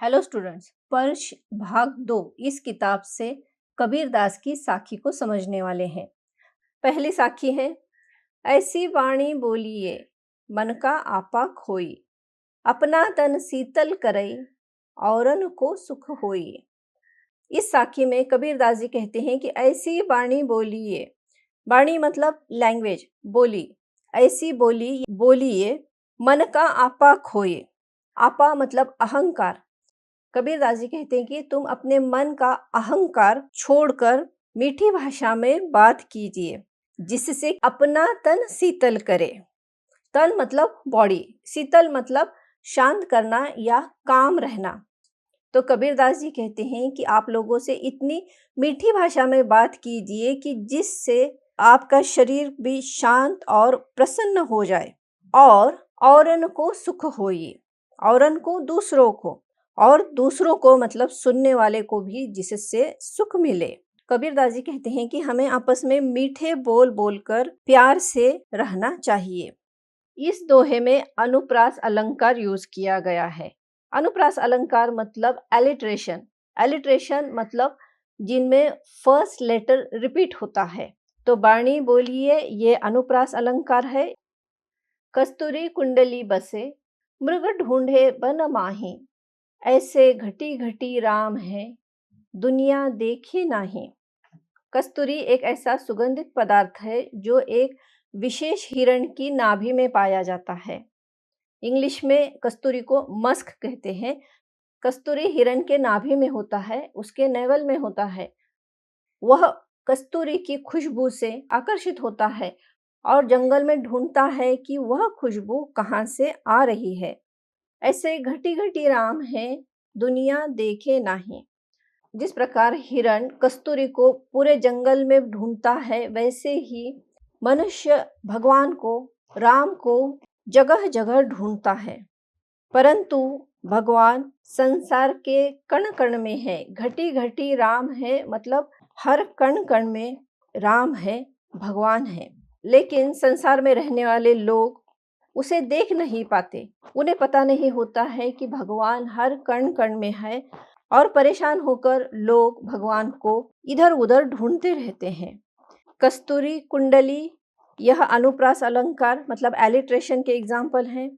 Hello students, पर्श भाग 2 इस किताब से कबीरदास की साखी को समझने वाले हैं। पहली साखी है, ऐसी वाणी बोलिए मन का आपा खोई, अपना तन शीतल करई औरन को सुख होई। इस साखी में कबीरदास जी कहते हैं कि ऐसी वाणी बोलिए, वाणी मतलब लैंग्वेज, बोली, ऐसी बोली बोलिए मन का आपा खोए। आपा मतलब अहंकार। कबीरदास जी कहते हैं कि तुम अपने मन का अहंकार छोड़कर मीठी भाषा में बात कीजिए, जिससे अपना तन शीतल करे। तन मतलब बॉडी, शीतल मतलब शांत करना या काम रहना। तो कबीरदास जी कहते हैं कि आप लोगों से इतनी मीठी भाषा में बात कीजिए कि जिससे आपका शरीर भी शांत और प्रसन्न हो जाए, और औरन को सुख होई, औरन को दूसरों को, और दूसरों को मतलब सुनने वाले को भी जिससे सुख मिले। कबीरदास जी कहते हैं कि हमें आपस में मीठे बोल बोलकर प्यार से रहना चाहिए। इस दोहे में अनुप्रास अलंकार यूज किया गया है। अनुप्रास अलंकार मतलब एलिट्रेशन। एलिट्रेशन मतलब जिनमें फर्स्ट लेटर रिपीट होता है। तो बाणी बोलिए ये अनुप्रास अलंकार है। कस्तूरी कुंडली बसे मृग ढूंढे बन माही, ऐसे घटी घटी राम है दुनिया देखे नाही। कस्तूरी एक ऐसा सुगंधित पदार्थ है जो एक विशेष हिरण की नाभि में पाया जाता है। इंग्लिश में कस्तूरी को मस्क कहते हैं। कस्तूरी हिरण के नाभि में होता है, उसके नेवल में होता है। वह कस्तूरी की खुशबू से आकर्षित होता है और जंगल में ढूंढता है कि वह खुशबू कहाँ से आ रही है। ऐसे घटी घटी राम है दुनिया देखे नाही। जिस प्रकार हिरण कस्तूरी को पूरे जंगल में ढूंढता है, वैसे ही मनुष्य भगवान को, राम को जगह जगह ढूंढता है, परंतु भगवान संसार के कण कण में है। घटी घटी राम है मतलब हर कण कण में राम है, भगवान है। लेकिन संसार में रहने वाले लोग उसे देख नहीं पाते। उन्हें पता नहीं होता है कि भगवान हर कण कण में है, और परेशान होकर लोग भगवान को इधर उधर ढूंढते रहते हैं। कस्तूरी कुंडली यह अनुप्रास अलंकार मतलब एलिट्रेशन के एग्जाम्पल हैं,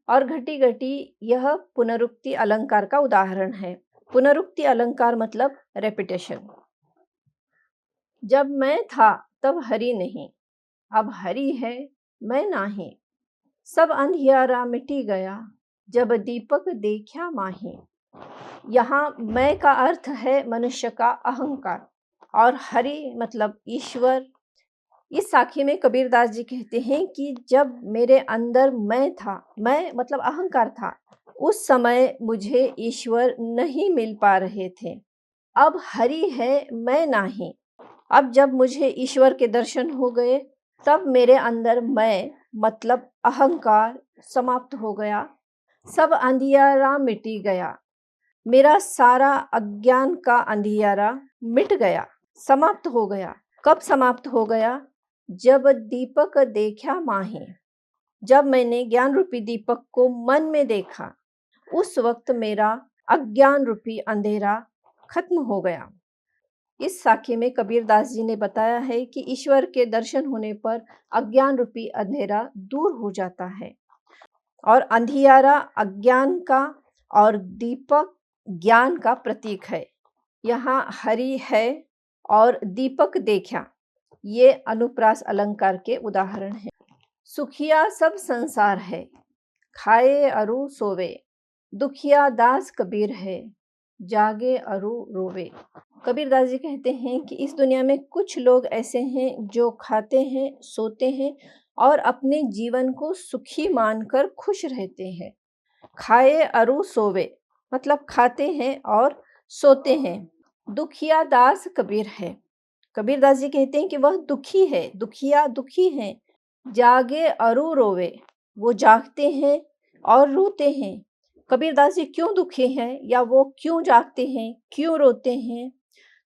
और घटी घटी यह पुनरुक्ति अलंकार का उदाहरण है। पुनरुक्ति अलंकार मतलब रेपिटेशन। जब मैं था तब हरि नहीं, अब हरि है मैं नाही, सब अंधियारा मिटी गया जब दीपक देखा माही। यहाँ मैं का अर्थ है मनुष्य का अहंकार, और हरि मतलब ईश्वर। इस साखी में कबीरदास जी कहते हैं कि जब मेरे अंदर मैं था, मैं मतलब अहंकार था, उस समय मुझे ईश्वर नहीं मिल पा रहे थे। अब हरि है मैं नाही। अब जब मुझे ईश्वर के दर्शन हो गए, तब मेरे अंदर मैं मतलब अहंकार समाप्त हो गया। सब अंधियारा मिटी गया, मेरा सारा अज्ञान का अंधियारा मिट गया, समाप्त हो गया। कब समाप्त हो गया? जब दीपक देखा माही, जब मैंने ज्ञान रूपी दीपक को मन में देखा, उस वक्त मेरा अज्ञान रूपी अंधेरा खत्म हो गया। इस साखी में कबीरदास जी ने बताया है कि ईश्वर के दर्शन होने पर अज्ञान रूपी अंधेरा दूर हो जाता है, और अंधियारा अज्ञान का और दीपक ज्ञान का प्रतीक है। यहाँ हरि है और दीपक देखा, ये अनुप्रास अलंकार के उदाहरण हैं। सुखिया सब संसार है, खाए अरु सोवे, दुखिया दास कबीर है, जागे अरु रोवे। कबीरदास जी कहते हैं कि इस दुनिया में कुछ लोग ऐसे हैं जो खाते हैं, सोते हैं और अपने जीवन को सुखी मानकर खुश रहते हैं। खाए अरु सोवे मतलब खाते हैं और सोते हैं। दुखिया दास कबीर है। कबीरदास जी कहते हैं कि वह दुखी है, दुखिया दुखी है। जागे अरु रोवे, वो जागते हैं और रोते हैं। कबीरदास जी क्यों दुखी हैं या वो क्यों जागते हैं, क्यों रोते हैं?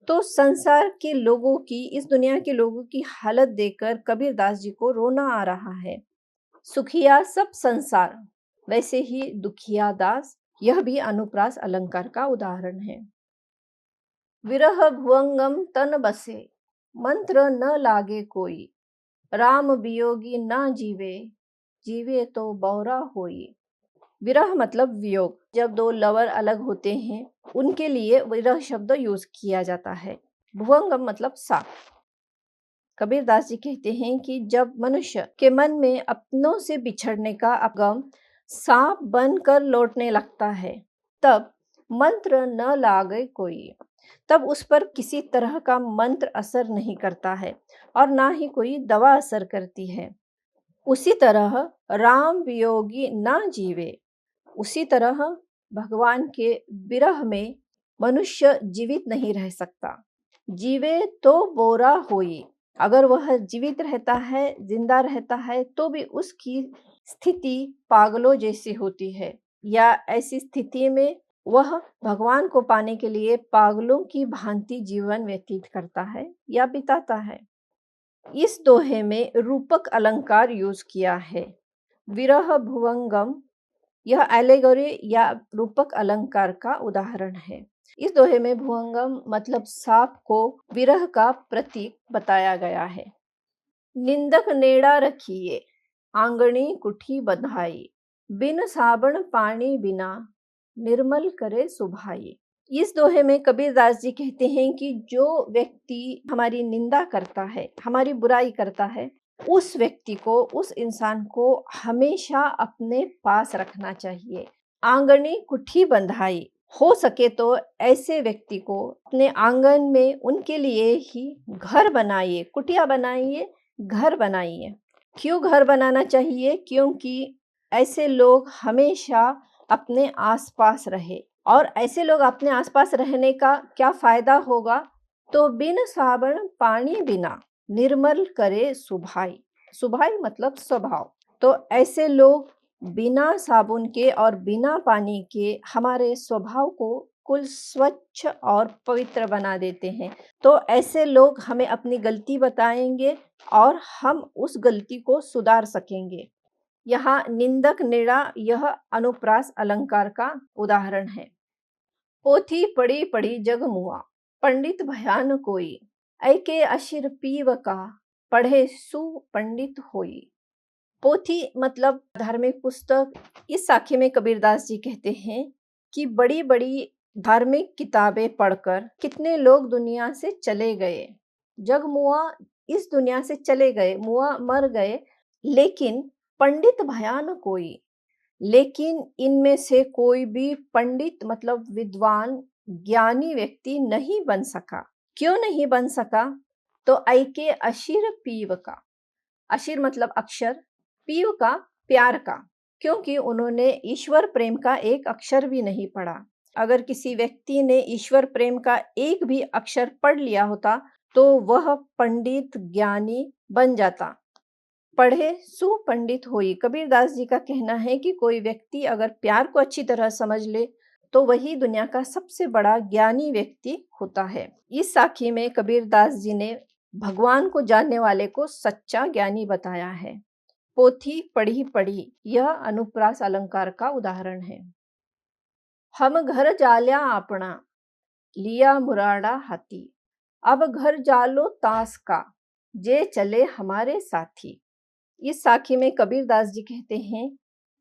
तो संसार के लोगों की, इस दुनिया के लोगों की हालत देखकर कबीरदास जी को रोना आ रहा है। सुखिया सब संसार, वैसे ही दुखिया दास यह भी अनुप्रास अलंकार का उदाहरण है। विरह भुवंगम तन बसे, मंत्र न लागे कोई, राम वियोगी ना जीवे, जीवे तो बौरा होई। विरह मतलब वियोग। जब दो लवर अलग होते हैं उनके लिए विरह शब्द यूज किया जाता है। भुवंगम मतलब साप। कबीरदास जी कहते हैं कि जब मनुष्य के मन में अपनों से बिछड़ने का गम सांप बनकर लौटने लगता है, तब मंत्र न लागे कोई, तब उस पर किसी तरह का मंत्र असर नहीं करता है और ना ही कोई दवा असर करती है। उसी तरह राम वियोगी ना जीवे, उसी तरह भगवान के विरह में मनुष्य जीवित नहीं रह सकता। जीवे तो बोरा होई, अगर वह जीवित रहता है, जिंदा रहता है, तो भी उसकी स्थिति पागलों जैसी होती है, या ऐसी स्थिति में वह भगवान को पाने के लिए पागलों की भांति जीवन व्यतीत करता है या बिताता है। इस दोहे में रूपक अलंकार यूज किया है। विरह भुवंगम, यह एलेगोरी या रूपक अलंकार का उदाहरण है। इस दोहे में भुवंगम मतलब सांप को विरह का प्रतीक बताया गया है। निंदक नेड़ा रखिए, आंगणी कुठी बधाई, बिन साबण पानी बिना, निर्मल करे सुभाई। इस दोहे में कबीरदास जी कहते हैं कि जो व्यक्ति हमारी निंदा करता है, हमारी बुराई करता है, उस व्यक्ति को, उस इंसान को हमेशा अपने पास रखना चाहिए। आंगनी कुठी बंधाई, हो सके तो ऐसे व्यक्ति को अपने आंगन में उनके लिए ही घर बनाइए, कुटिया बनाइए, घर बनाइए। क्यों घर बनाना चाहिए? क्योंकि ऐसे लोग हमेशा अपने आसपास रहे, और ऐसे लोग अपने आसपास रहने का क्या फायदा होगा? तो बिन साबण पानी बिना, निर्मल करे सुभाई। सुभाई मतलब स्वभाव। तो ऐसे लोग बिना साबुन के और बिना पानी के हमारे स्वभाव को कुल स्वच्छ और पवित्र बना देते हैं। तो ऐसे लोग हमें अपनी गलती बताएंगे और हम उस गलती को सुधार सकेंगे। यहाँ निंदक नेड़ा यह अनुप्रास अलंकार का उदाहरण है। पोथी पढ़ी पढ़ी जग मुआ, पंडित भयान कोई, ऐके अशिर पीव का, पढ़े सु पंडित होई। पोथी मतलब धार्मिक पुस्तक। इस साखी में कबीरदास जी कहते हैं कि बड़ी बड़ी धार्मिक किताबें पढ़कर कितने लोग दुनिया से चले गए। जग मुआ, इस दुनिया से चले गए, मुआ मर गए, लेकिन पंडित भयान कोई, लेकिन इनमें से कोई भी पंडित मतलब विद्वान ज्ञानी व्यक्ति नहीं बन सका। क्यों नहीं बन सका? तो ऐके अशिर पीव का, अशिर मतलब अक्षर, पीव का प्यार का, क्योंकि उन्होंने ईश्वर प्रेम का एक अक्षर भी नहीं पढ़ा। अगर किसी व्यक्ति ने ईश्वर प्रेम का एक भी अक्षर पढ़ लिया होता तो वह पंडित ज्ञानी बन जाता। पढ़े सु पंडित होई। कबीरदास जी का कहना है कि कोई व्यक्ति अगर प्यार को अच्छी तरह समझ ले तो वही दुनिया का सबसे बड़ा ज्ञानी व्यक्ति होता है। इस साखी में कबीरदास जी ने भगवान को जानने वाले को सच्चा ज्ञानी बताया है। पोथी पढ़ी पढ़ी, यह अनुप्रास अलंकार का उदाहरण है। हम घर जाल्या आपना, लिया मुराड़ा हाथी, अब घर जालो तास का, जे चले हमारे साथी। इस साखी में कबीरदास जी कहते हैं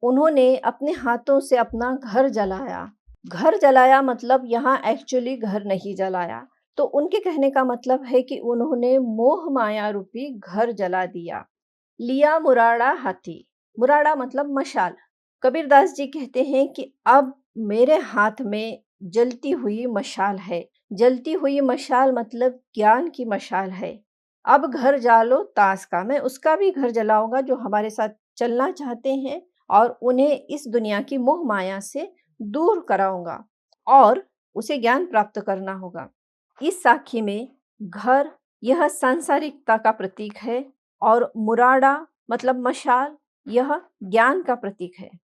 उन्होंने अपने हाथों से अपना घर जलाया। घर जलाया मतलब यहाँ एक्चुअली घर नहीं जलाया, तो उनके कहने का मतलब है कि उन्होंने मोह माया रूपी घर जला दिया। लिया मुराड़ा हाथी, मुराड़ा मतलब मशाल। कबीरदास जी कहते हैं कि अब मेरे हाथ में जलती हुई मशाल है। जलती हुई मशाल मतलब ज्ञान की मशाल है। अब घर जालो तास का, मैं उसका भी घर जलाऊंगा जो हमारे साथ चलना चाहते हैं और उन्हें इस दुनिया की मोह माया से दूर कराऊंगा और उसे ज्ञान प्राप्त करना होगा। इस साखी में घर यह सांसारिकता का प्रतीक है और मुराड़ा मतलब मशाल यह ज्ञान का प्रतीक है।